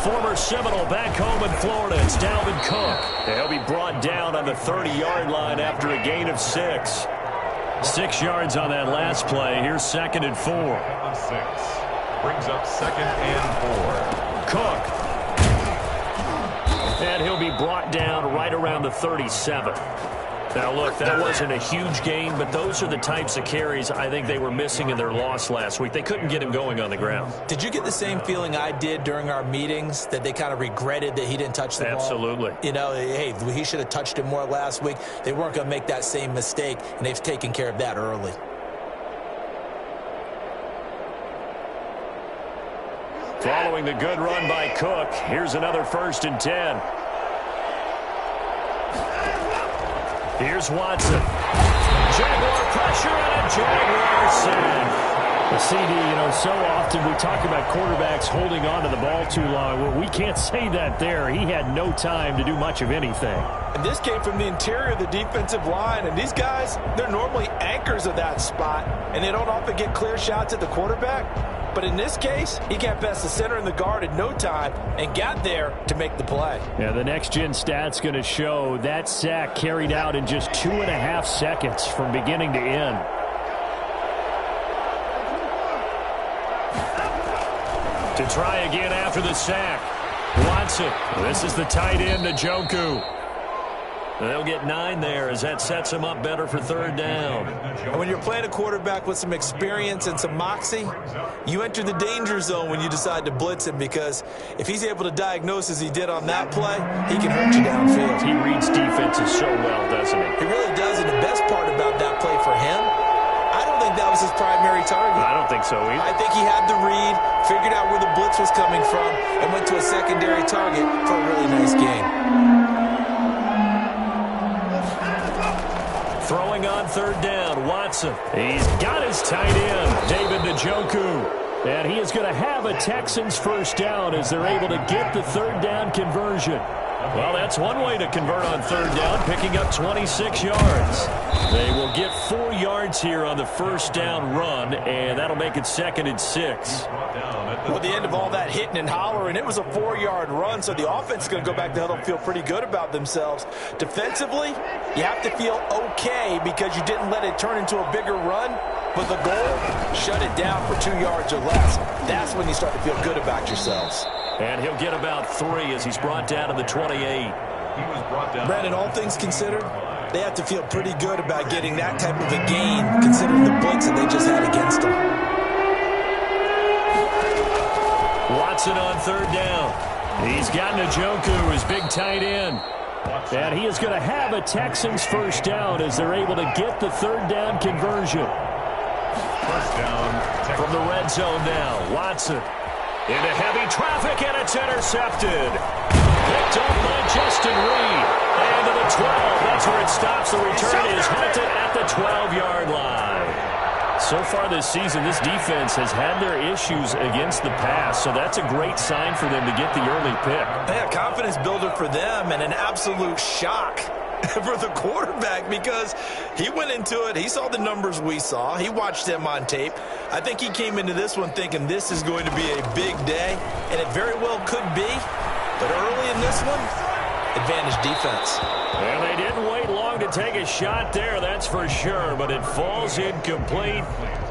former Seminole back home in Florida. It's Dalvin Cook. He'll be brought down on the 30-yard line after a gain of 6. 6 yards on that last play. Here's 2nd and 4. 6. Brings up 2nd and 4. Cook. And he'll be brought down right around the 37. Now, look, that wasn't a huge gain, but those are the types of carries I think they were missing in their loss last week. They couldn't get him going on the ground. Did you get the same feeling I did during our meetings, that they kind of regretted that he didn't touch the ball? Absolutely. You know, hey, he should have touched it more last week. They weren't going to make that same mistake, and they've taken care of that early. Following the good run by Cook, here's another 1st and 10. Here's Watson. Jaguar pressure and a Jaguar sack. The CD, you know, so often we talk about quarterbacks holding on to the ball too long. Well, we can't say that there. He had no time to do much of anything. And this came from the interior of the defensive line. And these guys, they're normally anchors of that spot. And they don't often get clear shots at the quarterback. But in this case, he got past the center and the guard in no time and got there to make the play. Yeah, the next-gen stats going to show that sack carried out in just 2.5 seconds from beginning to end. To try again after the sack. Watson. This is the tight end, Njoku. They'll get 9 there as that sets him up better for 3rd down. And when you're playing a quarterback with some experience and some moxie, you enter the danger zone when you decide to blitz him, because if he's able to diagnose as he did on that play, he can hurt you downfield. He reads defenses so well, doesn't he? He really does, and the best part about that play for him, I don't think that was his primary target. I don't think so either. I think he had the read, figured out where the blitz was coming from, and went to a secondary target for a really nice gain. Throwing on 3rd down, Watson. He's got his tight end, David Njoku. And he is going to have a Texans 1st down as they're able to get the 3rd down conversion. Well, that's one way to convert on 3rd down, picking up 26 yards. They will get 4 yards here on the 1st down run, and that'll make it 2nd and 6. Well, at the end of all that hitting and hollering, it was a 4-yard run, so the offense is going to go back to huddle and feel pretty good about themselves. Defensively, you have to feel okay because you didn't let it turn into a bigger run, but the goal, shut it down for 2 yards or less. That's when you start to feel good about yourselves. And he'll get about 3 as he's brought down to the 28. He was brought down. Brandon, all things considered, they have to feel pretty good about getting that type of a gain, considering the blitz that they just had against them. Watson on 3rd down. He's got Njoku, his big tight end. And he is going to have a Texans 1st down as they're able to get the 3rd down conversion. 1st down. Texans. From the red zone now, Watson. Into heavy traffic, and it's intercepted. Picked up by Justin Reed. And to the 12. That's where it stops. The return is halted at the 12-yard line. So far this season, this defense has had their issues against the pass, so that's a great sign for them to get the early pick. Yeah, confidence builder for them, and an absolute shock for the quarterback, because he went into it, he saw the numbers we saw, he watched them on tape. I think he came into this one thinking this is going to be a big day, and it very well could be, but early in this one, advantage defense. And they didn't wait long to take a shot there, that's for sure, but it falls incomplete,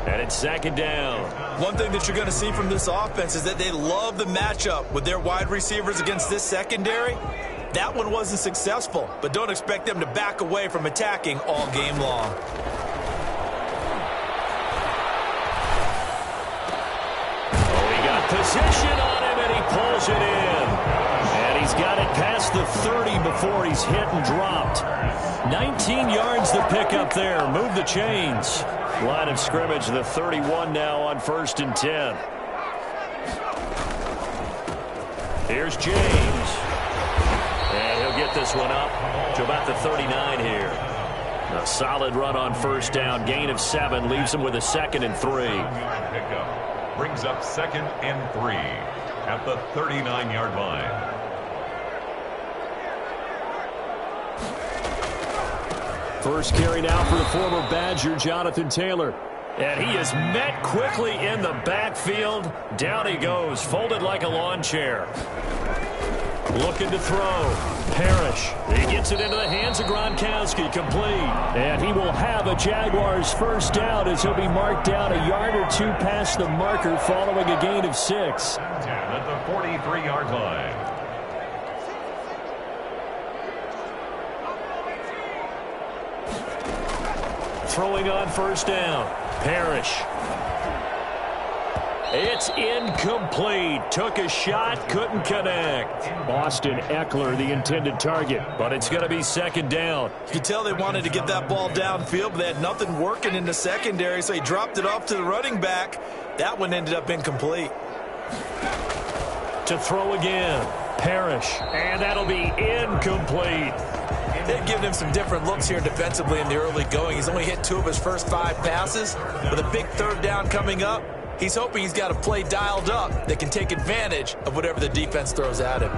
and it's 2nd down. One thing that you're going to see from this offense is that they love the matchup with their wide receivers against this secondary. That one wasn't successful, but don't expect them to back away from attacking all game long. Oh, he got position on him, and he pulls it in. And he's got it past the 30 before he's hit and dropped. 19 yards to pick up there. Move the chains. Line of scrimmage, the 31 now on 1st and 10. Here's James. And he'll get this one up to about the 39 here. A solid run on 1st down. Gain of 7 leaves him with a 2nd and 3. Pickup brings up 2nd and 3 at the 39-yard line. First carry now for the former Badger, Jonathan Taylor. And he is met quickly in the backfield. Down he goes, folded like a lawn chair. Looking to throw. Parrish. He gets it into the hands of Gronkowski. Complete. And he will have a Jaguars first down as he'll be marked down a yard or two past the marker following a gain of 6. At the 43-yard line. Throwing on first down. Parrish. It's incomplete. Took a shot, couldn't connect. Austin Eckler, the intended target. But it's going to be second down. You could tell they wanted to get that ball downfield, but they had nothing working in the secondary, so he dropped it off to the running back. That one ended up incomplete. To throw again. Parrish. And that'll be incomplete. They've given him some different looks here defensively in the early going. He's only hit 2 of his first 5 passes. With a big third down coming up, he's hoping he's got a play dialed up that can take advantage of whatever the defense throws at him.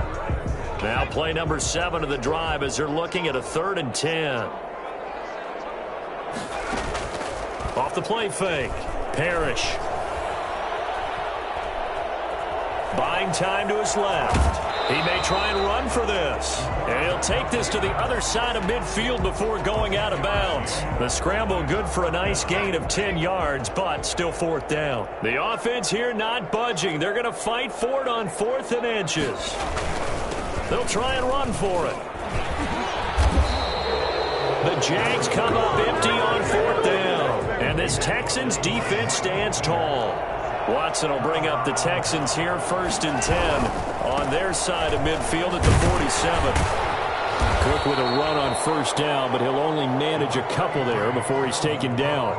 Now play number 7 of the drive as they're looking at a 3rd and 10. Off the play fake. Parrish. Buying time to his left. He may try and run for this. And he'll take this to the other side of midfield before going out of bounds. The scramble good for a nice gain of 10 yards, but still 4th down. The offense here not budging. They're going to fight for it on 4th and inches. They'll try and run for it. The Jags come up empty on 4th down. And this Texans defense stands tall. Watson will bring up the Texans here 1st and 10 on their side of midfield at the 47. Cook with a run on first down, but he'll only manage a couple there before he's taken down.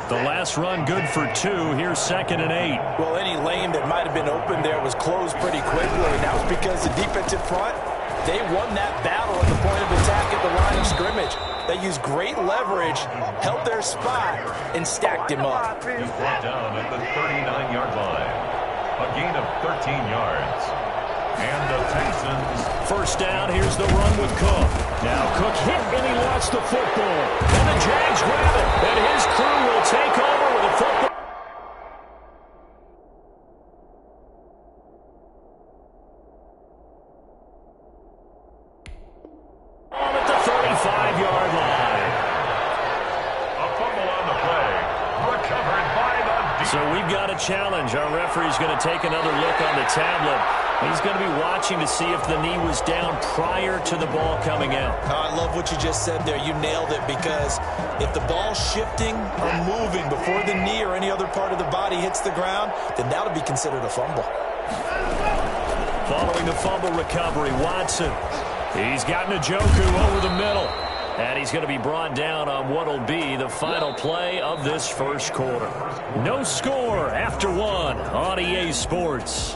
The last run good for 2. Here's 2nd and 8. Well, any lane that might have been open there was closed pretty quickly, and that was because the defensive front, they won that battle at the point of attack at the line of scrimmage. They used great leverage, held their spot, and stacked him up. He's brought down at the 39-yard line. A gain of 13 yards. And the Texans. First down, here's the run with Cook. Now Cook hit and he lost the football. And the Jags grab it. And his crew will take over with a football. At the 35-yard line. A fumble on the play. Recovered by the defense. So we've got a challenge. Our referee's going to take another look on the tablet. He's going to be watching to see if the knee was down prior to the ball coming out. I love what you just said there. You nailed it, because if the ball's shifting or moving before the knee or any other part of the body hits the ground, then that would be considered a fumble. Following the fumble recovery, Watson. He's got Njoku over the middle. And he's going to be brought down on what will be the final play of this first quarter. No score after 1 on EA Sports.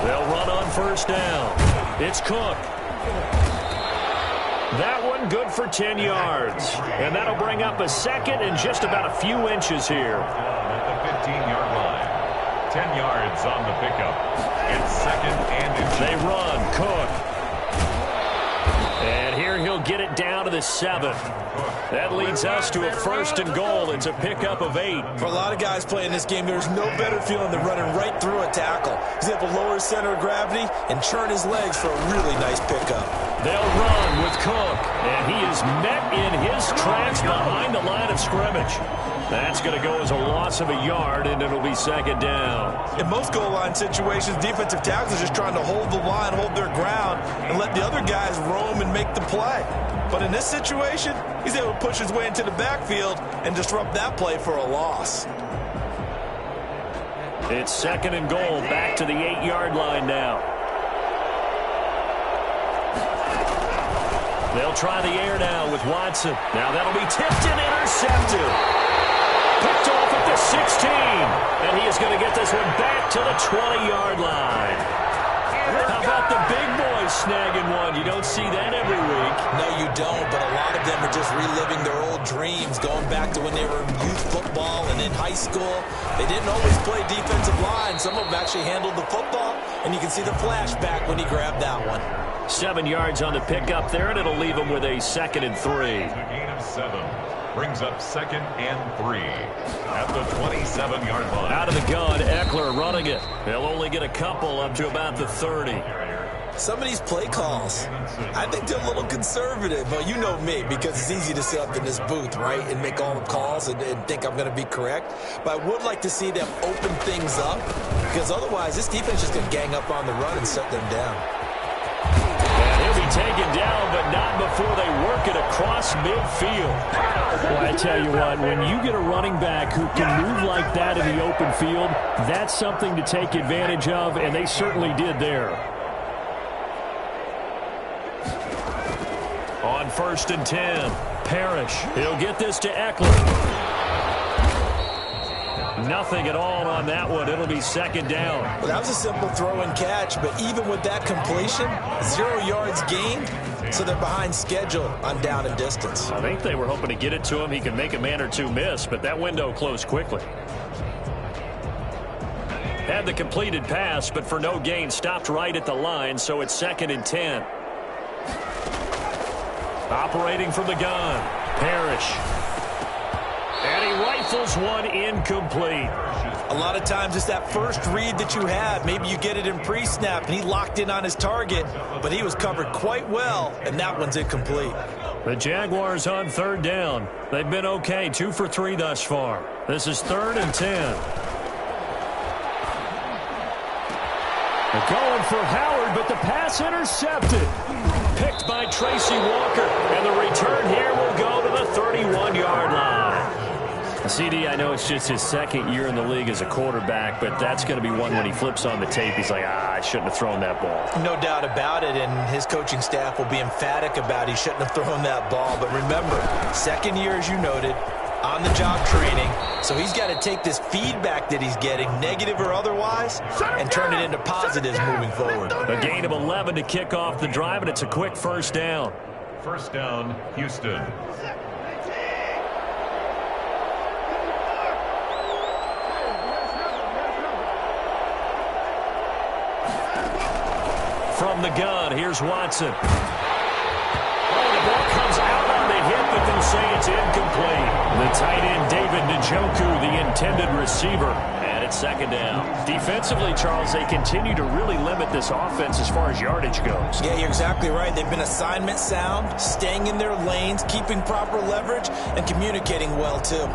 They'll run on first down. It's Cook. That one good for 10 yards. And that'll bring up a 2nd and just about a few inches here. At the 15-yard line. 10 yards on the pickup. It's 2nd and inches. They run. Cook. And here he'll get it down to the 7. That leads us to a 1st and goal. It's a pickup of 8. For a lot of guys playing this game, there's no better feeling than running right through a tackle. He's able to lower his center of gravity and churn his legs for a really nice pickup. They'll run with Cook, and he is met in his tracks behind the line of scrimmage. That's going to go as a loss of a yard, and it'll be 2nd down. In most goal line situations, defensive tackles are just trying to hold the line, hold their ground, and let the other guys roam and make the play. But in this situation, he's able to push his way into the backfield and disrupt that play for a loss. It's 2nd and goal, back to the 8-yard line now. They'll try the air now with Watson. Now that'll be tipped and intercepted. Picked off at the 16. And he is going to get this one back to the 20-yard line. How about the big boys snagging one? You don't see that every week. No, you don't, but a lot of them are just reliving their old dreams, going back to when they were in youth football and in high school. They didn't always play defensive line. Some of them actually handled the football, and you can see the flashback when he grabbed that one. 7 yards on the pickup there, and it'll leave him with a 2nd and 3. A gain of 7. Brings up 2nd and 3 at the 27-yard line. Out of the gun, Eckler running it. They'll only get a couple up to about the 30. Some of these play calls, I think they're a little conservative. But you know me, because it's easy to sit up in this booth, right, and make all the calls and think I'm going to be correct. But I would like to see them open things up, because otherwise this defense is just going to gang up on the run and shut them down. And he'll be taken down, but not before they work it across midfield. Well, I tell you what, when you get a running back who can move like that in the open field, that's something to take advantage of, and they certainly did there. On 1st and 10, Parrish. He'll get this to Eckler. Nothing at all on that one. It'll be 2nd down. Well, that was a simple throw and catch, but even with that completion, 0 yards gained, so they're behind schedule on down and distance. I think they were hoping to get it to him. He could make a man or two miss, but that window closed quickly. Had the completed pass, but for no gain, stopped right at the line, so it's 2nd and 10. Operating from the gun, Parrish. And he rifles one incomplete. A lot of times it's that first read that you have. Maybe you get it in pre-snap, and he locked in on his target, but he was covered quite well, and that one's incomplete. The Jaguars on 3rd down. They've been okay, 2 for 3 thus far. This is 3rd and 10. They're going for Howard, but the pass intercepted. Picked by Tracy Walker, and the return here will go to the 31-yard line. CD, I know it's just his 2nd year in the league as a quarterback, but that's going to be one when he flips on the tape. He's like, I shouldn't have thrown that ball. No doubt about it, and his coaching staff will be emphatic about he shouldn't have thrown that ball. But remember, 2nd year, as you noted, on-the-job training. So he's got to take this feedback that he's getting, negative or otherwise, and turn it into positives moving forward. A gain of 11 to kick off the drive, and it's a quick 1st down. 1st down, Houston. From the gun, here's Watson. Oh, the ball comes out on the hit, but they'll say it's incomplete. The tight end, David Njoku, the intended receiver. And it's 2nd down. Defensively, Charles, they continue to really limit this offense as far as yardage goes. Yeah, you're exactly right. They've been assignment sound, staying in their lanes, keeping proper leverage, and communicating well, too.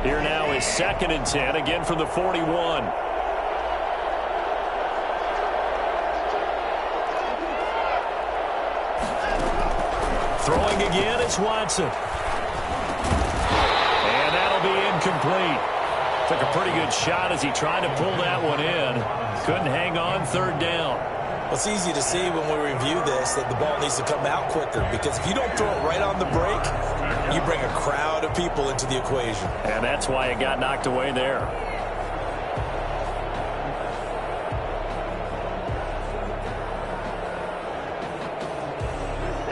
Here now is 2nd and 10, again from the 41. Throwing again, it's Watson. And that'll be incomplete. Took a pretty good shot as he tried to pull that one in. Couldn't hang on, 3rd down. Well, it's easy to see when we review this that the ball needs to come out quicker, because if you don't throw it right on the break, you bring a crowd of people into the equation. And that's why it got knocked away there.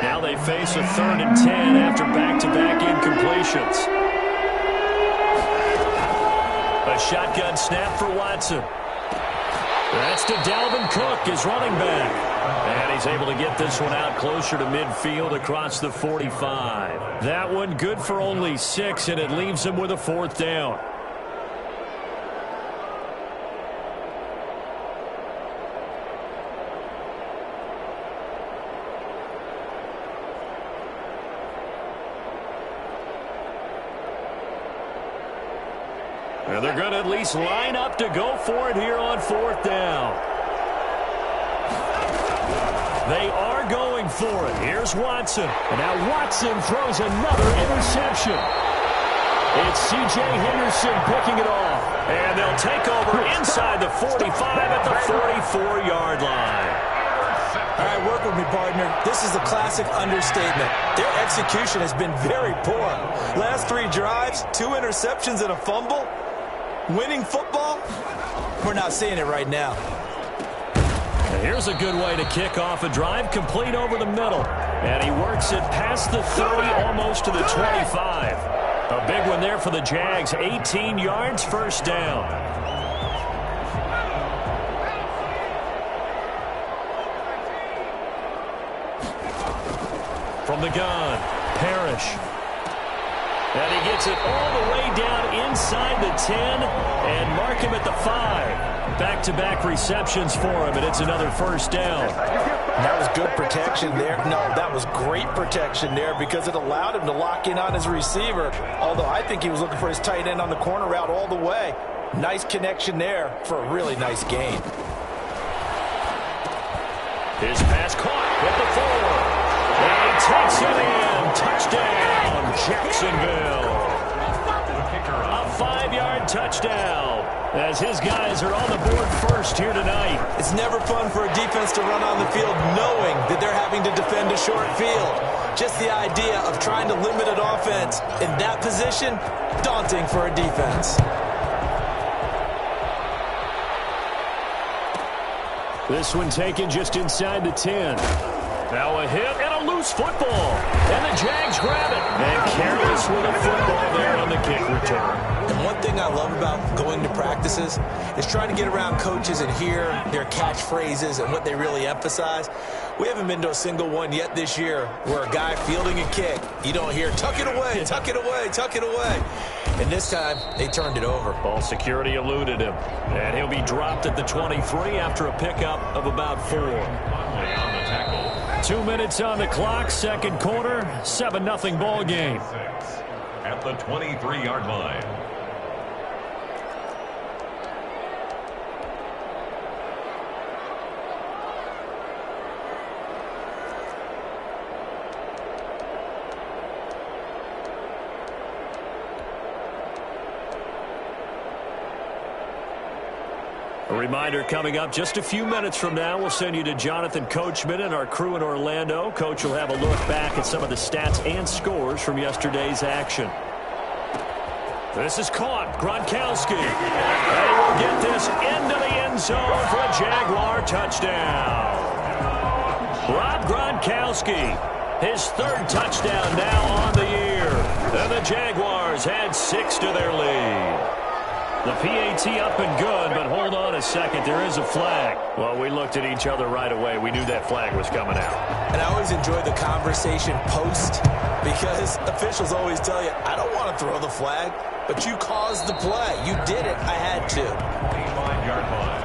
Now they face a 3rd and 10 after back-to-back incompletions. A shotgun snap for Watson. That's to Dalvin Cook, his running back. And he's able to get this one out closer to midfield across the 45. That one good for only 6, and it leaves him with a 4th down. And they're going to at least line up to go for it here on 4th down. They are going for it. Here's Watson. And now Watson throws another interception. It's C.J. Henderson picking it off. And they'll take over inside the 45 at the 44-yard line. All right, work with me, partner. This is a classic understatement. Their execution has been very poor. Last 3 drives, 2 interceptions and a fumble. Winning football? We're not seeing it right now. And here's a good way to kick off a drive, complete over the middle. And he works it past the 30, almost to the 25. A big one there for the Jags, 18 yards, 1st down. From the gun, Parrish. And he gets it all the way down inside the 10 and mark him at the 5. Back-to-back receptions for him, and it's another first down. That was good protection there. No, that was great protection there because it allowed him to lock in on his receiver, although I think he was looking for his tight end on the corner route all the way. Nice connection there for a really nice gain. His pass caught with the 4. And he takes it in. Touchdown, Jacksonville. A 5-yard touchdown as his guys are on the board first here tonight. It's never fun for a defense to run on the field knowing that they're having to defend a short field. Just the idea of trying to limit an offense in that position, daunting for a defense. This one taken just inside the 10. Now a hit and a loose football. And the Jags grab it. And careless with a football there on the kick return. And one thing I love about going to practices is trying to get around coaches and hear their catchphrases and what they really emphasize. We haven't been to a single one yet this year where a guy fielding a kick, you don't hear, tuck it away, tuck it away, tuck it away. And this time, they turned it over. Ball security eluded him. And he'll be dropped at the 23 after a pickup of about 4. 2 minutes on the clock, second quarter, 7-0 ball game. At the 23-yard line. A reminder coming up just a few minutes from now. We'll send you to Jonathan Coachman and our crew in Orlando. Coach will have a look back at some of the stats and scores from yesterday's action. This is caught. Gronkowski. And he will get this into the end zone for a Jaguar touchdown. Rob Gronkowski, his 3rd touchdown now on the year. And the Jaguars had 6 to their lead. The PAT up and good, but hold on a second. There is a flag. Well, we looked at each other right away. We knew that flag was coming out. And I always enjoy the conversation post because officials always tell you, I don't want to throw the flag, but you caused the play. You did it. I had to. 25-yard line.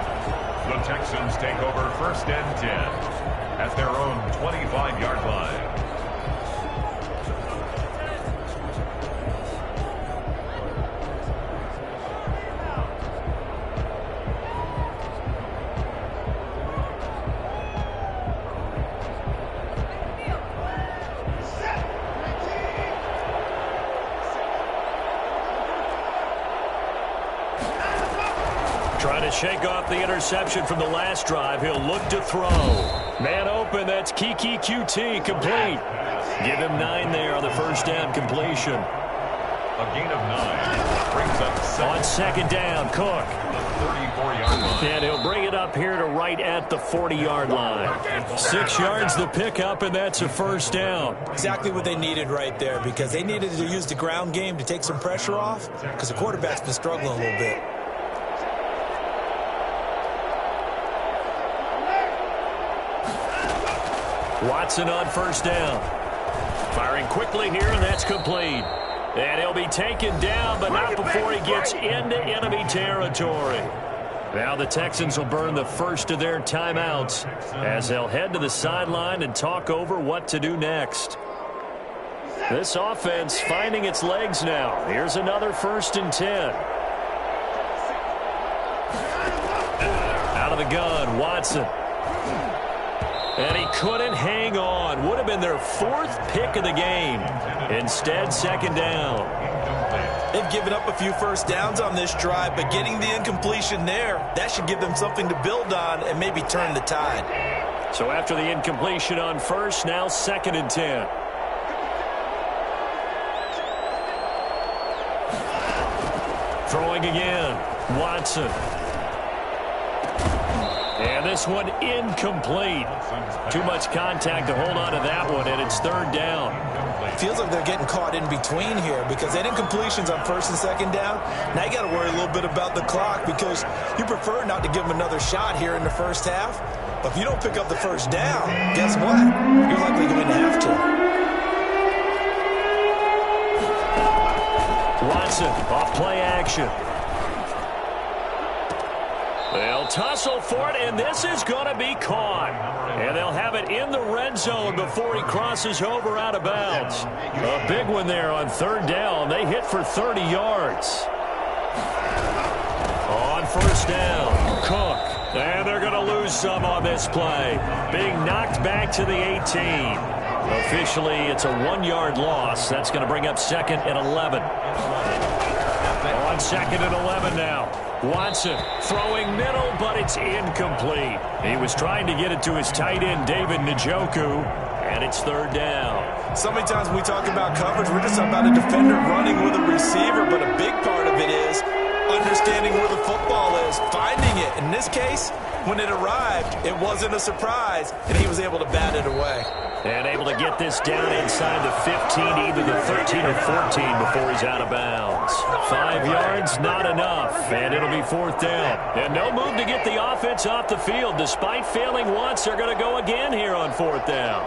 The Texans take over 1st and 10 at their own 25-yard line. Trying to shake off the interception from the last drive. He'll look to throw. Man open, that's Kiki QT, complete. Give him 9 there on the first down completion. A gain of 9 brings up 7. On second down, Cook. 34-yard line. And he'll bring it up here to right at the 40-yard line. 6 yards the pickup, and that's a first down. Exactly what they needed right there because they needed to use the ground game to take some pressure off because the quarterback's been struggling a little bit. Watson on first down. Firing quickly here, and that's complete. And he'll be taken down, but not before he gets into enemy territory. Now the Texans will burn the first of their timeouts as they'll head to the sideline and talk over what to do next. This offense finding its legs now. Here's another 1st and 10. Out of the gun, Watson. And he couldn't hang on. Would have been their 4th pick of the game. Instead, second down. They've given up a few first downs on this drive, but getting the incompletion there, that should give them something to build on and maybe turn the tide. So after the incompletion on first, now 2nd and 10. Throwing again. Watson. And this one incomplete. Too much contact to hold on to that one, and it's 3rd down. Feels like they're getting caught in between here because they had incompletions on 1st and 2nd down. Now you got to worry a little bit about the clock because you prefer not to give them another shot here in the first half. But if you don't pick up the first down, guess what? You're likely going to have to. Watson off play action. They'll tussle for it, and this is going to be caught. And they'll have it in the red zone before he crosses over out of bounds. A big one there on third down. They hit for 30 yards. On first down, Cook. And they're going to lose some on this play. Being knocked back to the 18. Officially, it's a 1-yard loss. That's going to bring up 2nd and 11. On 2nd and 11 now. Watson throwing middle, but it's incomplete. He was trying to get it to his tight end, David Njoku, and it's third down. So many times when we talk about coverage, we're just talking about a defender running with a receiver, but a big part of it is understanding where the football is, finding it. In this case, when it arrived, it wasn't a surprise, and he was able to bat it away. And able to get this down inside the 15, either the 13 or 14 before he's out of bounds. 5 yards, not enough, and it'll be fourth down. And no move to get the offense off the field. Despite failing once, they're going to go again here on fourth down.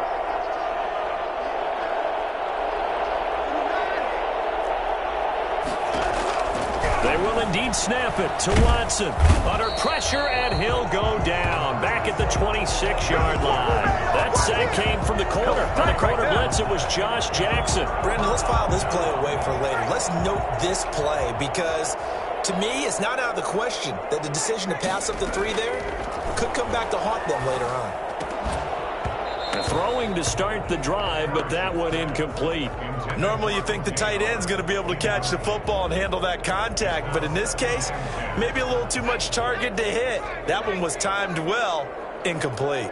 They will indeed snap it to Watson. Under pressure, and he'll go down. Back at the 26-yard line. That sack came from the corner. On the corner blitz, it was Josh Jackson. Brandon, let's file this play away for later. Let's note this play because, to me, it's not out of the question that the decision to pass up the 3 there could come back to haunt them later on. Throwing to start the drive, but that one incomplete. Normally you think the tight end's going to be able to catch the football and handle that contact, but in this case, maybe a little too much target to hit. That one was timed well, incomplete.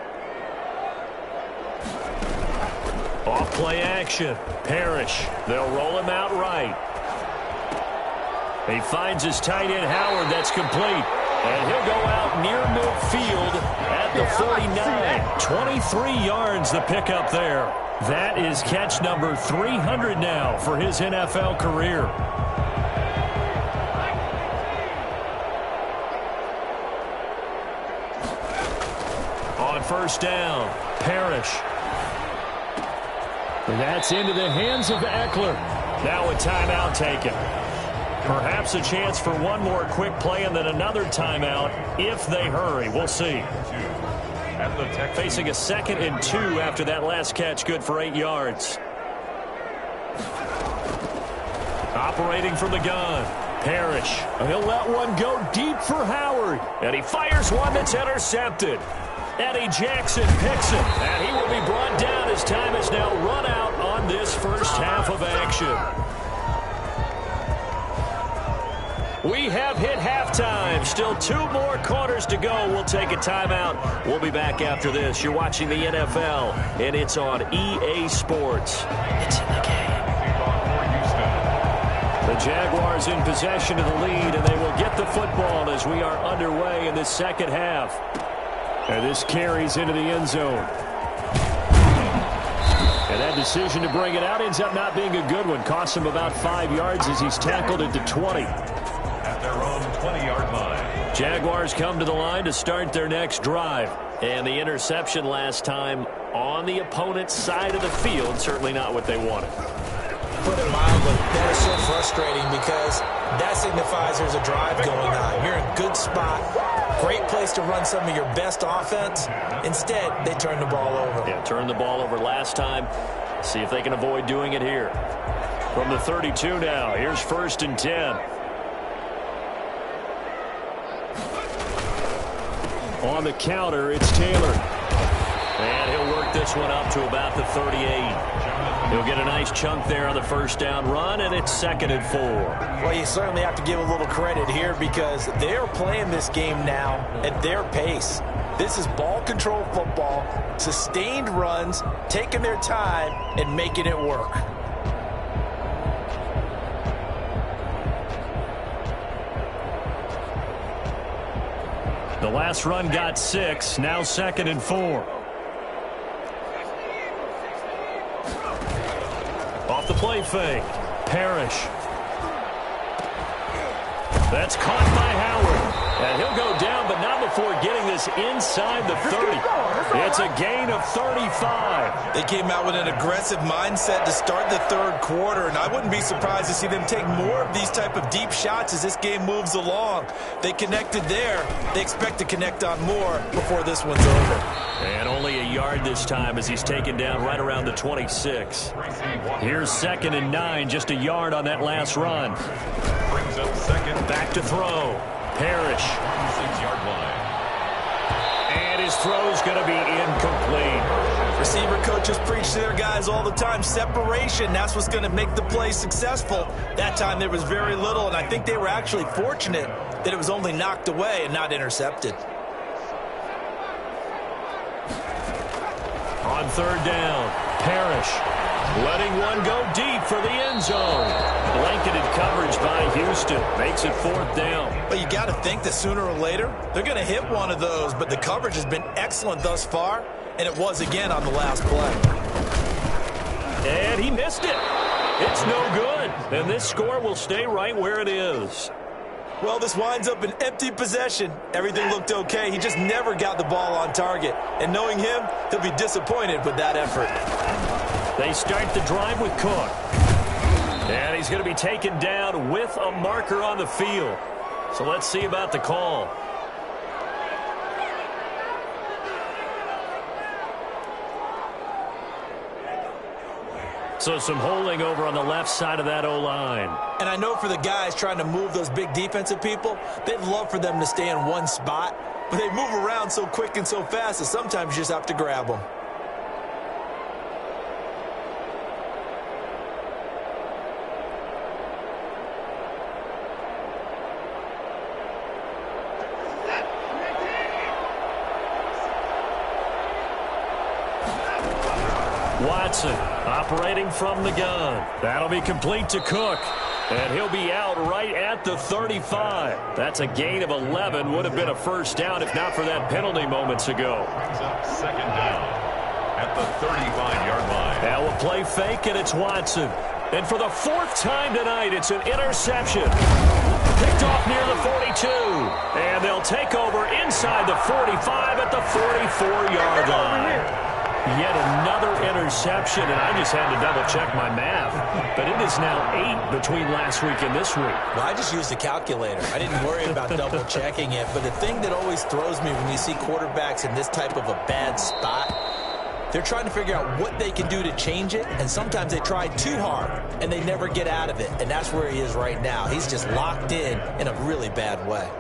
Off play action. Parrish. They'll roll him out right. He finds his tight end Howard. That's complete. And he'll go out near midfield at the 49. 23 yards the pickup there. That is catch number 300 now for his NFL career. On first down, Parrish. That's into the hands of Eckler. Now a timeout taken. Perhaps a chance for one more quick play and then another timeout if they hurry. We'll see. Facing a 2nd and 2 after that last catch, good for 8 yards. Operating from the gun, Parrish. He'll let one go deep for Howard. And he fires one that's intercepted. Eddie Jackson picks it. And he will be brought down as time is now run out on this first half of action. We have hit halftime. Still 2 more quarters to go. We'll take a timeout. We'll be back after this. You're watching the NFL, and it's on EA Sports. It's in the game. The Jaguars in possession of the lead, and they will get the football as we are underway in the second half. And this carries into the end zone. And that decision to bring it out ends up not being a good one. Costs him about 5 yards as he's tackled at the 20. Their own 20-yard line. Jaguars come to the line to start their next drive. And the interception last time on the opponent's side of the field, certainly not what they wanted. Put it mildly, that is so frustrating because that signifies there's a drive going on. You're in a good spot, great place to run some of your best offense. Instead, they turn the ball over. Yeah, turned the ball over last time. See if they can avoid doing it here. From the 32 now, here's 1st and 10. On the counter, it's Taylor. And he'll work this one up to about the 38. He'll get a nice chunk there on the first down run, and it's 2nd and 4. Well, you certainly have to give a little credit here because they're playing this game now at their pace. This is ball control football, sustained runs, taking their time, and making it work. The last run got 6, now 2nd and 4. Off the play fake, Parrish. That's caught by Howard. And he'll go down, but not before getting this inside the 30. It's a gain of 35. They came out with an aggressive mindset to start the third quarter, and I wouldn't be surprised to see them take more of these type of deep shots as this game moves along. They connected there. They expect to connect on more before this one's over. And only a yard this time as he's taken down right around the 26. Here's 2nd and 9, just a yard on that last run. Brings up second. Back to throw. Parrish. 6-yard line. And his throw's going to be incomplete. Receiver coaches preach to their guys all the time. Separation, that's what's going to make the play successful. That time there was very little, and I think they were actually fortunate that it was only knocked away and not intercepted. On 3rd down, Parrish letting one go deep for the end zone. Blanketed coverage by Houston. Makes it 4th down. But you got to think that sooner or later, they're going to hit one of those. But the coverage has been excellent thus far, and it was again on the last play. And he missed it. It's no good. And this score will stay right where it is. Well, this winds up an empty possession. Everything looked okay. He just never got the ball on target. And knowing him, he'll be disappointed with that effort. They start the drive with Cook. And he's going to be taken down with a marker on the field. So let's see about the call. So some holding over on the left side of that O-line. And I know for the guys trying to move those big defensive people, they'd love for them to stay in one spot. But they move around so quick and so fast that sometimes you just have to grab them. Watson operating from the gun. That'll be complete to Cook. And he'll be out right at the 35. That's a gain of 11. Would have been a first down if not for that penalty moments ago. Brings up 2nd down at the 35-yard line. Now a play fake, and it's Watson. And for the 4th time tonight, it's an interception. Picked off near the 42. And they'll take over inside the 45 at the 44-yard line. Yet another interception, and I just had to double-check my math. But it is now 8 between last week and this week. Well, I just used a calculator. I didn't worry about double-checking it. But the thing that always throws me when you see quarterbacks in this type of a bad spot, they're trying to figure out what they can do to change it, and sometimes they try too hard, and they never get out of it. And that's where he is right now. He's just locked in a really bad way.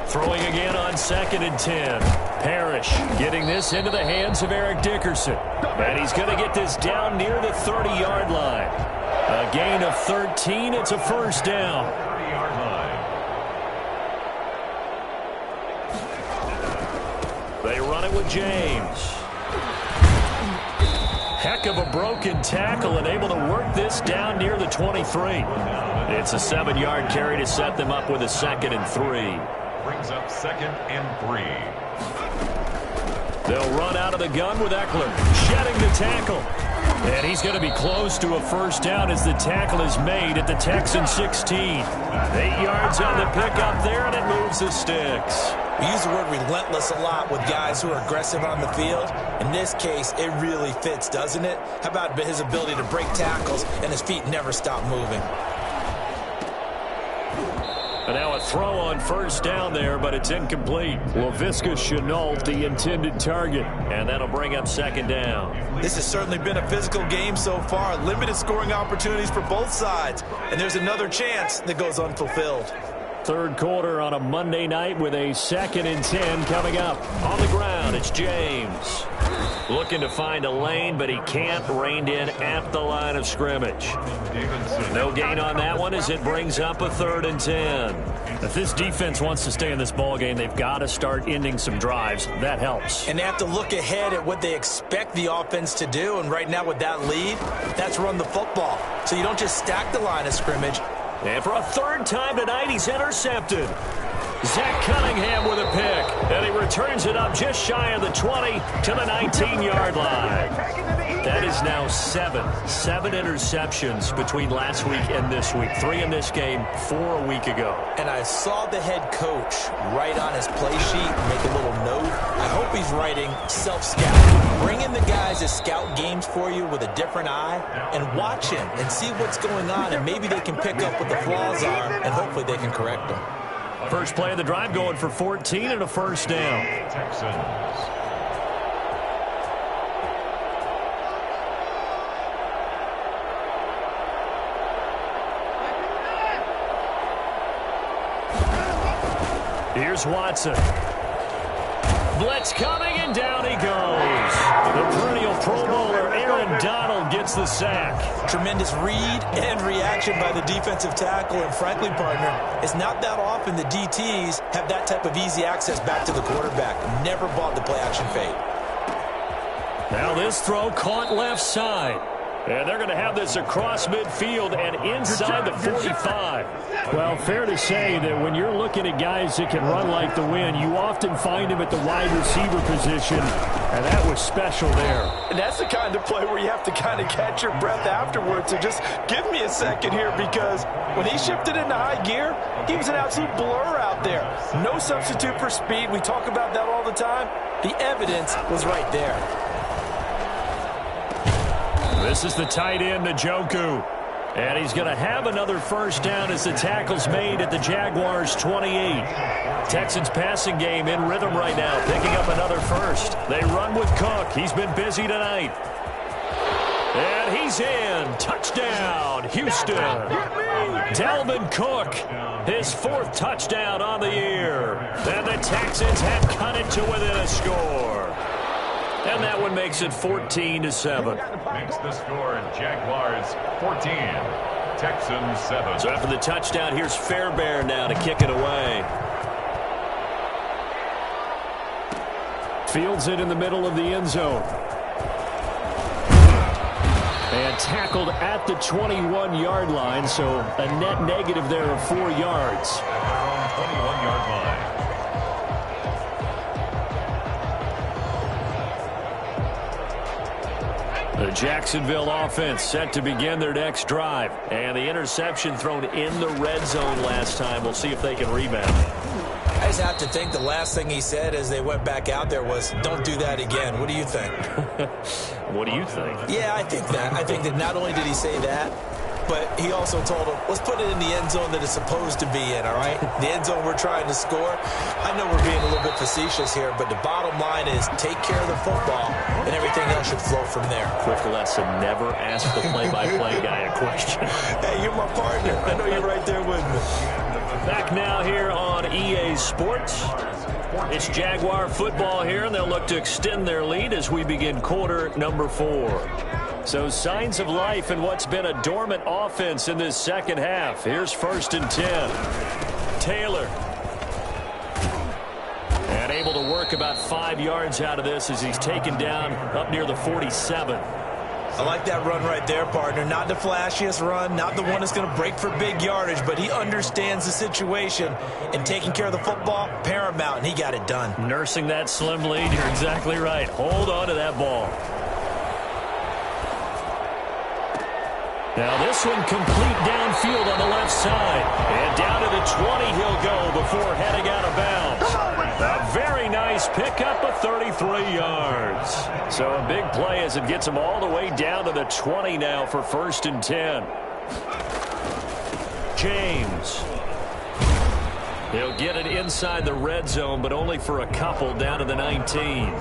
Throwing again on 2nd and 10. Parrish getting this into the hands of Eric Dickerson. And he's going to get this down near the 30-yard line. A gain of 13. It's a first down. 30-yard line. They run it with James. Heck of a broken tackle and able to work this down near the 23. It's a 7-yard carry to set them up with a 2nd and 3. Brings up 2nd and 3. They'll run out of the gun with Eckler, shedding the tackle. And he's going to be close to a first down as the tackle is made at the Texans 16. 8 yards on the pickup there, and it moves the sticks. We use the word relentless a lot with guys who are aggressive on the field. In this case, it really fits, doesn't it? How about his ability to break tackles and his feet never stop moving? And now a throw on first down there, but it's incomplete. Laviska Shenault, the intended target, and that'll bring up 2nd down. This has certainly been a physical game so far. Limited scoring opportunities for both sides. And there's another chance that goes unfulfilled. 3rd quarter on a Monday night with a 2nd and 10 coming up. On the ground, it's James. Looking to find a lane, but he can't. Reined in at the line of scrimmage. No gain on that one as it brings up a 3rd and 10. If this defense wants to stay in this ballgame, they've got to start ending some drives. That helps. And they have to look ahead at what they expect the offense to do. And right now with that lead, that's run the football. So you don't just stack the line of scrimmage. And for a 3rd time tonight, he's intercepted. Zach Cunningham with a pick. And he returns it up just shy of the 20 to the 19-yard line. That is now 7 interceptions between last week and this week. 3 in this game, 4 a week ago. And I saw the head coach write on his play sheet, make a little note. I hope he's writing self-scout. Bring in the guys that scout games for you with a different eye and watch him and see what's going on, and maybe they can pick up what the flaws are, and hopefully they can correct them. First play of the drive going for 14 and a first down. Texans. Here's Watson. Blitz coming, and down he goes. The perennial Pro Bowler Aaron Donald gets the sack. Tremendous read and reaction by the defensive tackle, and frankly, partner, it's not that often the DTs have that type of easy access back to the quarterback. Never bought the play-action fade. Now this throw caught left side. And they're going to have this across midfield and inside the 45. Well, fair to say that when you're looking at guys that can run like the wind, you often find them at the wide receiver position, and that was special there. And that's the kind of play where you have to kind of catch your breath afterwards. So just give me a second here, because when he shifted into high gear, he was an absolute blur out there. No substitute for speed. We talk about that all the time. The evidence was right there. This is the tight end, Njoku. And he's going to have another first down as the tackle's made at the Jaguars' 28. Texans passing game in rhythm right now, picking up another first. They run with Cook. He's been busy tonight. And he's in. Touchdown, Houston. Dalvin Cook, his 4th touchdown on the year. And the Texans have cut it to within a score. And that one makes it 14-7. Makes the score, Jaguars 14, Texans 7. So after the touchdown, here's Fairbairn now to kick it away. Fields it in the middle of the end zone. And tackled at the 21-yard line, so a net negative there of 4 yards. At their own 21-yard line. The Jacksonville offense set to begin their next drive. And the interception thrown in the red zone last time. We'll see if they can rebound. I just have to think the last thing he said as they went back out there was, don't do that again. What do you think? What do you think? Yeah, I think that. I think that not only did he say that, but he also told him, let's put it in the end zone that it's supposed to be in, all right? The end zone we're trying to score. I know we're being a little bit facetious here, but the bottom line is take care of the football, and everything else should flow from there. Quick lesson, never ask the play-by-play guy a question. Hey, you're my partner. I know you're right there with me. Back now here on EA Sports. It's Jaguar football here, and they'll look to extend their lead as we begin quarter number 4. So signs of life in what's been a dormant offense in this second half. Here's 1st and 10. Taylor. And able to work about 5 yards out of this as he's taken down up near the 47. I like that run right there, partner. Not the flashiest run, not the one that's going to break for big yardage, but he understands the situation, and taking care of the football, paramount, and he got it done. Nursing that slim lead, you're exactly right. Hold on to that ball. Now this one complete downfield on the left side. And down to the 20 he'll go before heading out of bounds. A very nice pickup of 33 yards. So a big play as it gets him all the way down to the 20 now for 1st and 10. James. He'll get it inside the red zone, but only for a couple down to the 19.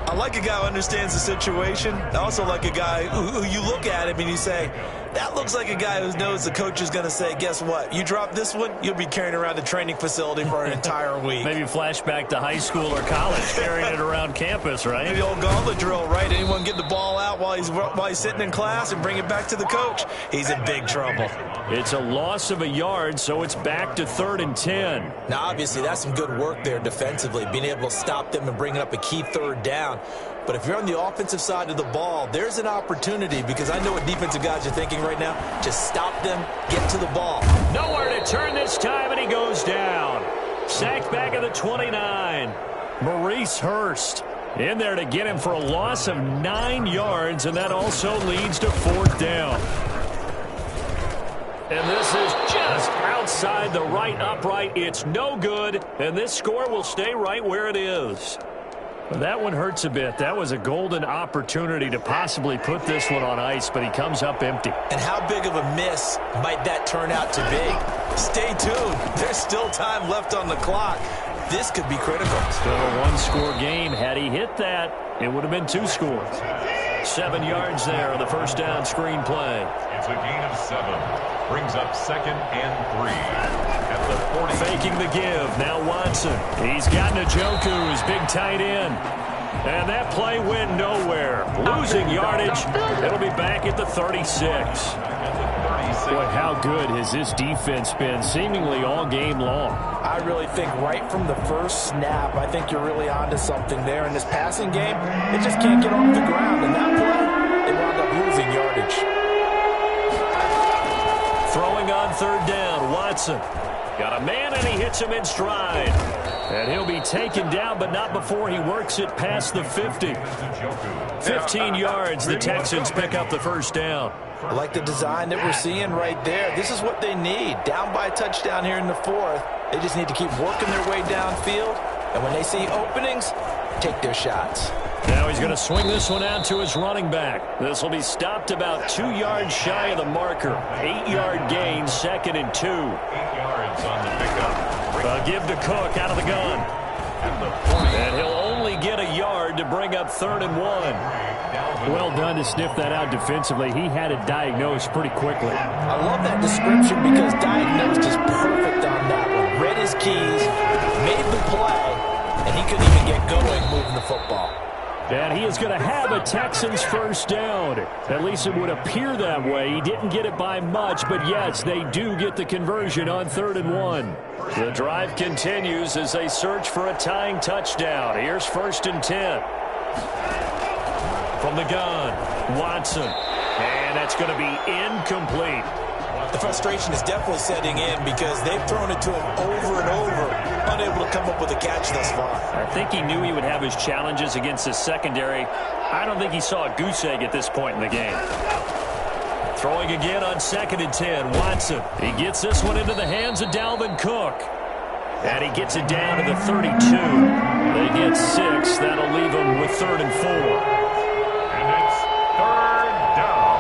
I like a guy who understands the situation. I also like a guy who you look at him and you say, that looks like a guy who knows the coach is going to say, guess what? You drop this one, you'll be carrying around the training facility for an entire week. Maybe flashback to high school or college, carrying it around campus, right? The old gauntlet drill, right? Anyone get the ball out while he's sitting in class and bring it back to the coach? He's in big trouble. It's a loss of a yard, so it's back to 3rd and 10. Now, obviously, that's some good work there defensively, being able to stop them and bring up a key 3rd down. But if you're on the offensive side of the ball, there's an opportunity, because I know what defensive guys are thinking right now. Just stop them, get to the ball. Nowhere to turn this time, and he goes down. Sacked back at the 29. Maurice Hurst. In there to get him for a loss of 9 yards, and that also leads to 4th down. And this is just outside the right upright. It's no good, and this score will stay right where it is. That one hurts a bit. That was a golden opportunity to possibly put this one on ice, but he comes up empty. And how big of a miss might that turn out to be? Stay tuned. There's still time left on the clock. This could be critical. Still a one-score game. Had he hit that, it would have been 2 scores. 7 yards there on the first down screen play. It's a gain of 7. Brings up 2nd and 3. At the 40. Faking the give. Now Watson. He's got Njoku, his big tight end. And that play went nowhere. Losing yardage. It'll be back at the 36. Boy, how good has this defense been seemingly all game long? I really think right from the first snap, I think you're really onto something there. In this passing game, it just can't get off the ground. And that play, they wound up losing yardage. Throwing on 3rd down, Watson. Got a man, and he hits him in stride. And he'll be taken down, but not before he works it past the 50. 15 yards, the Texans pick up the first down. I like the design that we're seeing right there. This is what they need. Down by a touchdown here in the 4th. They just need to keep working their way downfield. And when they see openings, take their shots. Now he's going to swing this one out to his running back. This will be stopped about 2 yards shy of the marker. 8-yard gain, 2nd and 2. 8 yards on the pickup. Give to Cook out of the gun. And he'll only get a yard to bring up 3rd and 1. Well done to sniff that out defensively. He had it diagnosed pretty quickly. I love that description because diagnosed is perfect on that one. Read his keys, made the play, and he couldn't even get going moving the football. And he is going to have a Texans first down. At least it would appear that way. He didn't get it by much, but yes, they do get the conversion on 3rd and 1. The drive continues as they search for a tying touchdown. Here's 1st and 10. From the gun, Watson. And that's going to be incomplete. The frustration is definitely setting in because they've thrown it to him over and over, unable to come up with a catch thus far. I think he knew he would have his challenges against his secondary. I don't think he saw a goose egg at this point in the game. Throwing again on 2nd and 10, Watson. He gets this one into the hands of Dalvin Cook. And he gets it down to the 32. They get 6. That'll leave him with 3rd and 4. And it's 3rd down.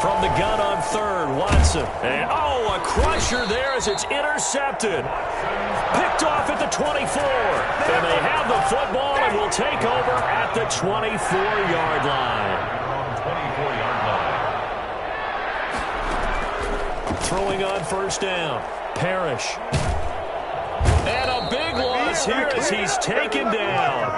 From the gun on 3rd, Watson. And, a crusher there as it's intercepted. Picked off at the 24. And they have the football and will take over at the 24-yard line. 24-yard line. Throwing on 1st down. Parrish. And a big loss here as he's taken down.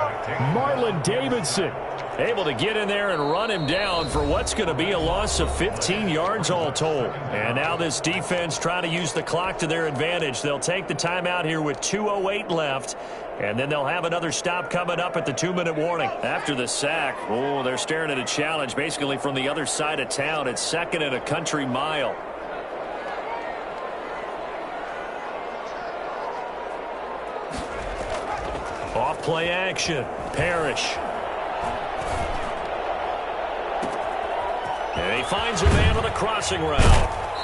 Marlon Davidson able to get in there and run him down for what's going to be a loss of 15 yards all told. And now this defense trying to use the clock to their advantage. They'll take the timeout here with 2:08 left. And then they'll have another stop coming up at the 2-minute warning. After the sack, they're staring at a challenge basically from the other side of town. It's 2nd and a country mile. Off play action. Parrish. And he finds a man with a crossing route.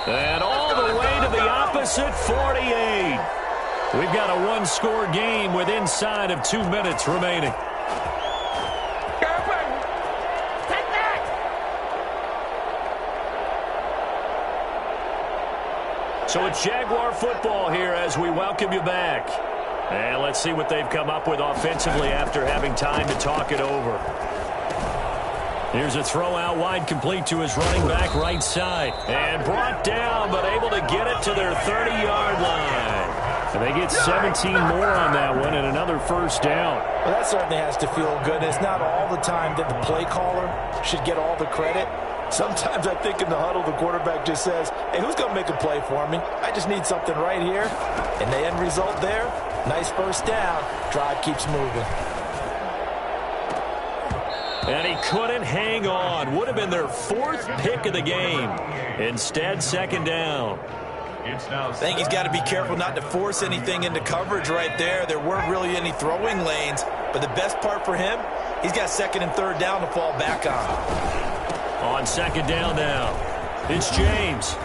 And all the way to the opposite 48. We've got a one-score game with inside of 2 minutes remaining. So it's Jaguar football here as we welcome you back. And let's see what they've come up with offensively after having time to talk it over. Here's a throw out wide complete to his running back right side. And brought down, but able to get it to their 30-yard line. And they get 17 more on that one and another first down. Well, that certainly has to feel good. It's not all the time that the play caller should get all the credit. Sometimes I think in the huddle, the quarterback just says, hey, who's going to make a play for me? I just need something right here. And the end result there, nice first down. Drive keeps moving. And he couldn't hang on. Would have been their 4th pick of the game. Instead, 2nd down. It's now I think he's got to be careful not to force anything into coverage right there. There weren't really any throwing lanes, but the best part for him, he's got second and third down to fall back on. On second down now, it's James.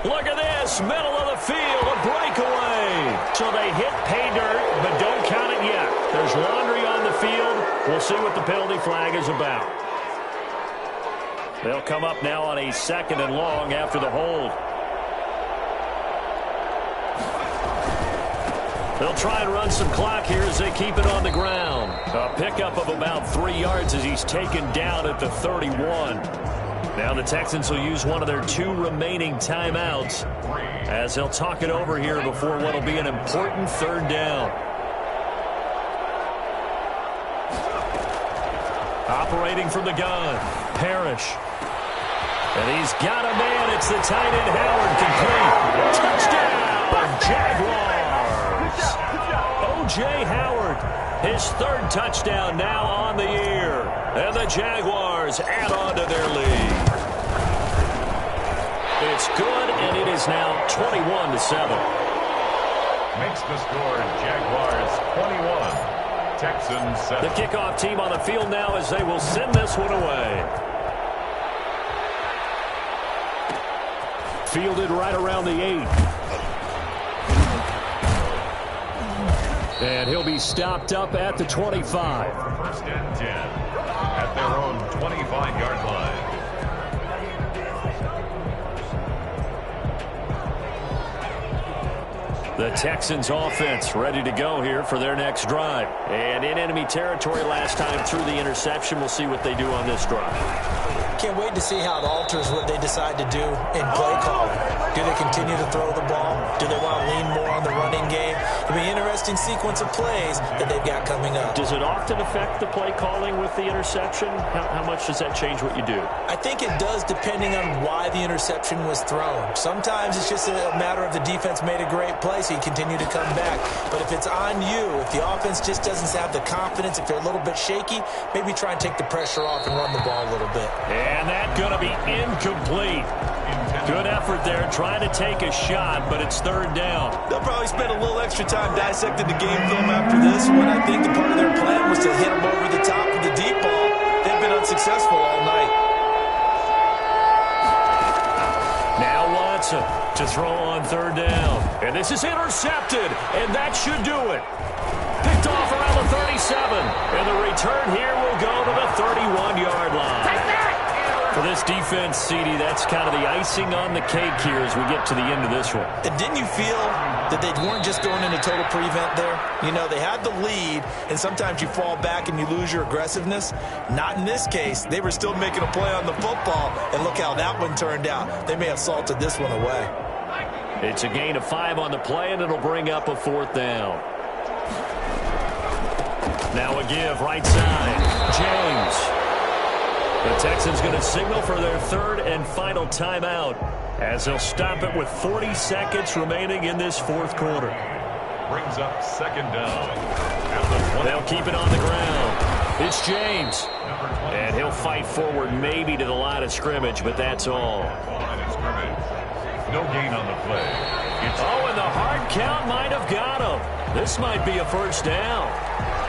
Look at this, middle of the field, a breakaway. So they hit pay dirt, but don't count it yet. There's laundry on the field. We'll see what the penalty flag is about. They'll come up now on a second and long after the hold. They'll try and run some clock here as they keep it on the ground. A pickup of about 3 yards as he's taken down at the 31. Now the Texans will use one of their 2 remaining timeouts as they'll talk it over here before what will be an important third down. Operating from the gun, Parrish. And he's got a man. It's the tight end, Howard, complete. Touchdown, Jaguars. O.J. Howard, his 3rd touchdown now on the year. And the Jaguars add on to their lead. It's good, and it is now 21-7. Makes the score Jaguars 21, Texans 7. The kickoff team on the field now as they will send this one away. Fielded right around the 8. And he'll be stopped up at the 25. First and 10 at their own 25-yard line. The Texans offense ready to go here for their next drive. And in enemy territory last time through the interception. We'll see what they do on this drive. Can't wait to see how it alters what they decide to do in play calling. Do they continue to throw the ball? Do they want to lean more on the running game? It'll be an interesting sequence of plays that they've got coming up. Does it often affect the play calling with the interception? How much does that change what you do? I think it does depending on why the interception was thrown. Sometimes it's just a matter of the defense made a great play, so you continue to come back. But if it's on you, if the offense just doesn't have the confidence, if they're a little bit shaky, maybe try and take the pressure off and run the ball a little bit. And that's going to be incomplete. Good effort there, trying to take a shot, but it's third down. They'll probably spend a little extra time dissecting the game film after this one. I think the part of their plan was to hit them over the top with the deep ball. They've been unsuccessful all night. Now Watson to throw on third down. And this is intercepted, and that should do it. Picked off around the 37, and the return here will go to the 31-yard line. For this defense, CD, that's kind of the icing on the cake here as we get to the end of this one. And didn't you feel that they weren't just going into total prevent there? You know, they had the lead, and sometimes you fall back and you lose your aggressiveness. Not in this case. They were still making a play on the football, and look how that one turned out. They may have salted this one away. It's a gain of 5 on the play, and it'll bring up a 4th down. Now a give, right side, James. The Texans going to signal for their 3rd and final timeout as they'll stop it with 40 seconds remaining in this 4th quarter. Brings up second down. They'll keep it on the ground. It's James. And he'll fight forward maybe to the line of scrimmage, but that's all. Line of scrimmage. No gain on the play. And the hard count might have got him. This might be a first down.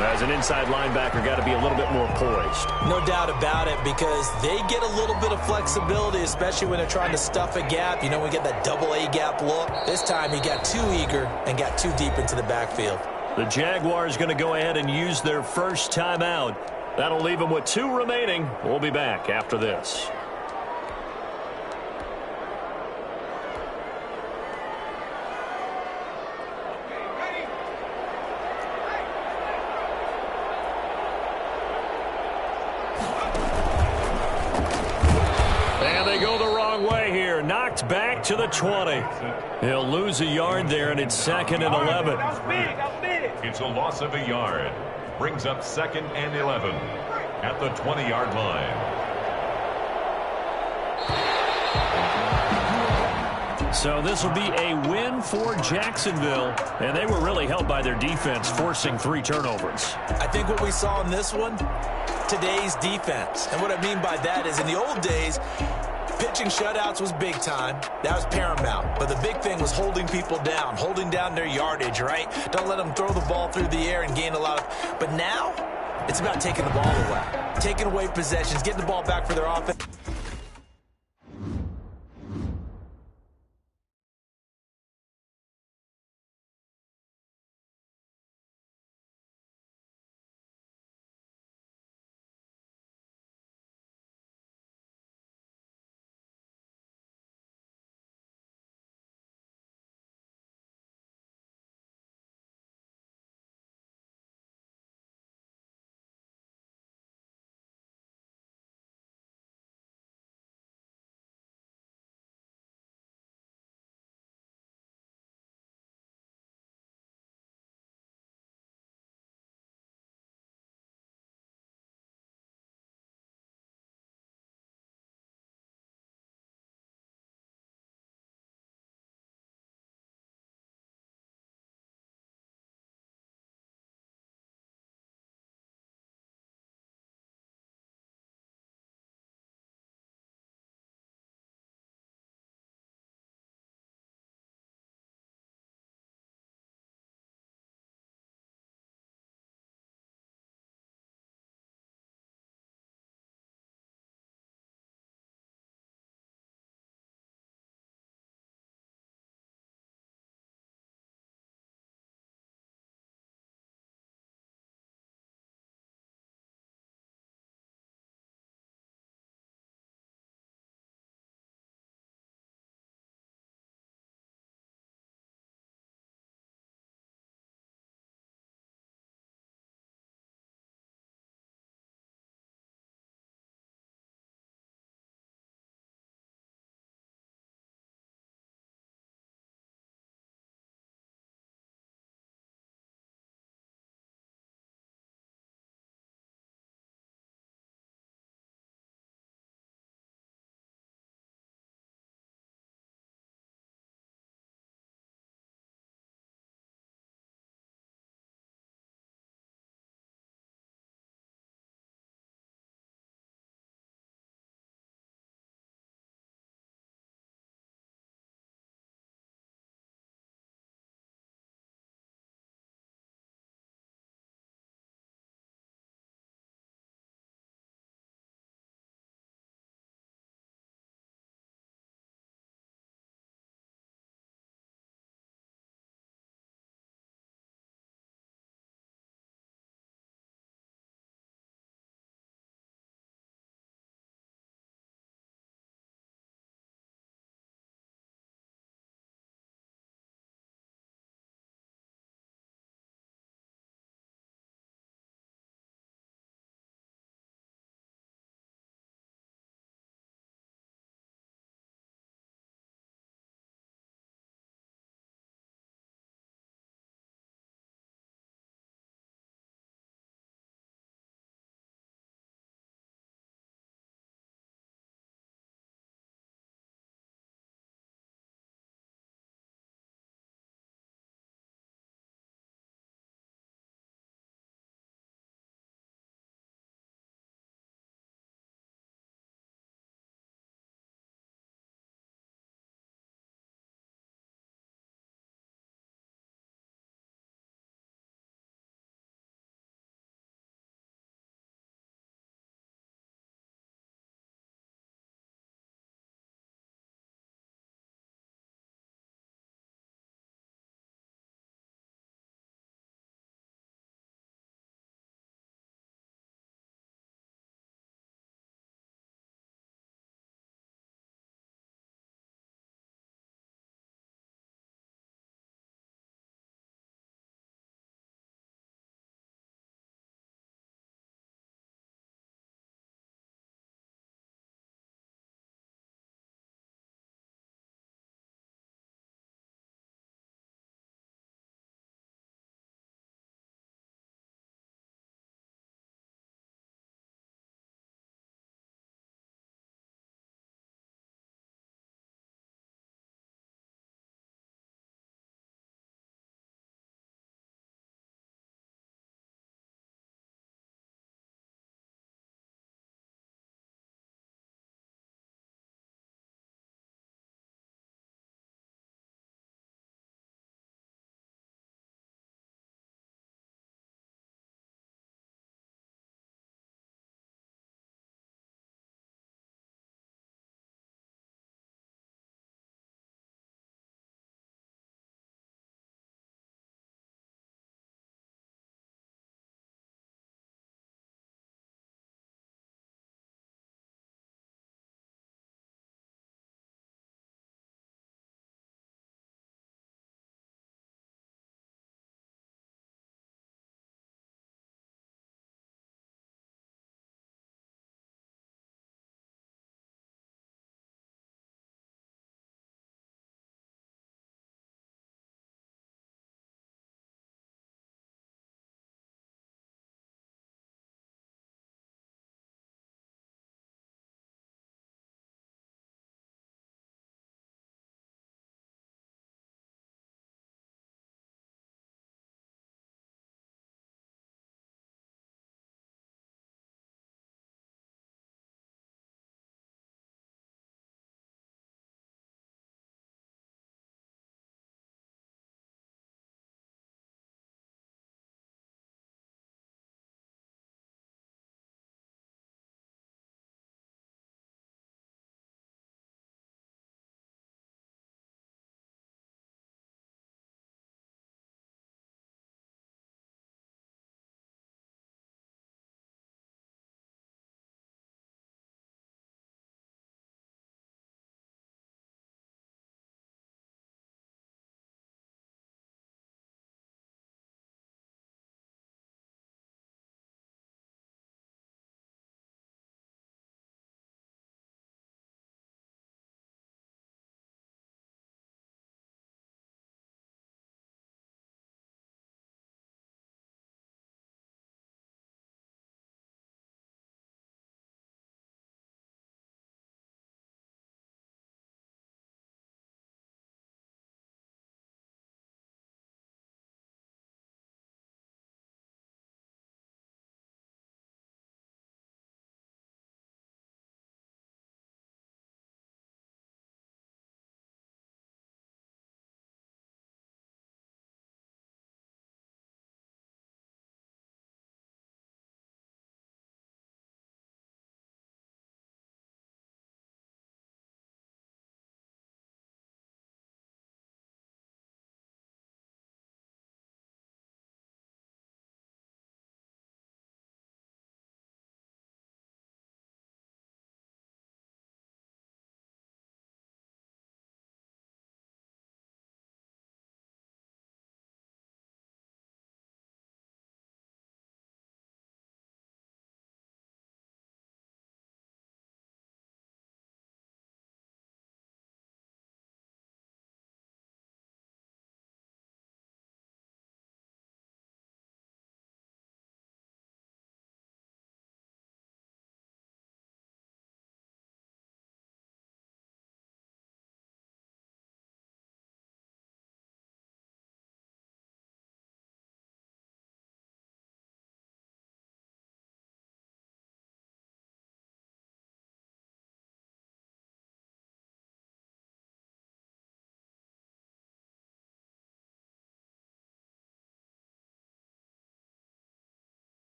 As an inside linebacker, got to be a little bit more poised. No doubt about it, because they get a little bit of flexibility, especially when they're trying to stuff a gap. You know, we get that double A gap look. This time he got too eager and got too deep into the backfield. The Jaguars going to go ahead and use their first timeout. That'll leave them with 2 remaining. We'll be back after this. Knocked back to the 20. He'll lose a yard there, and it's 2nd and 11. It's a loss of a yard. Brings up 2nd and 11 at the 20-yard line. So this will be a win for Jacksonville, and they were really helped by their defense, forcing 3 turnovers. I think what we saw in this one, today's defense. And what I mean by that is in the old days, Pitching shutouts was big time. That was paramount. But the big thing was holding people down, holding down their yardage, right? Don't let them throw the ball through the air and gain a lot of... But now, it's about taking the ball away. Taking away possessions, getting the ball back for their offense.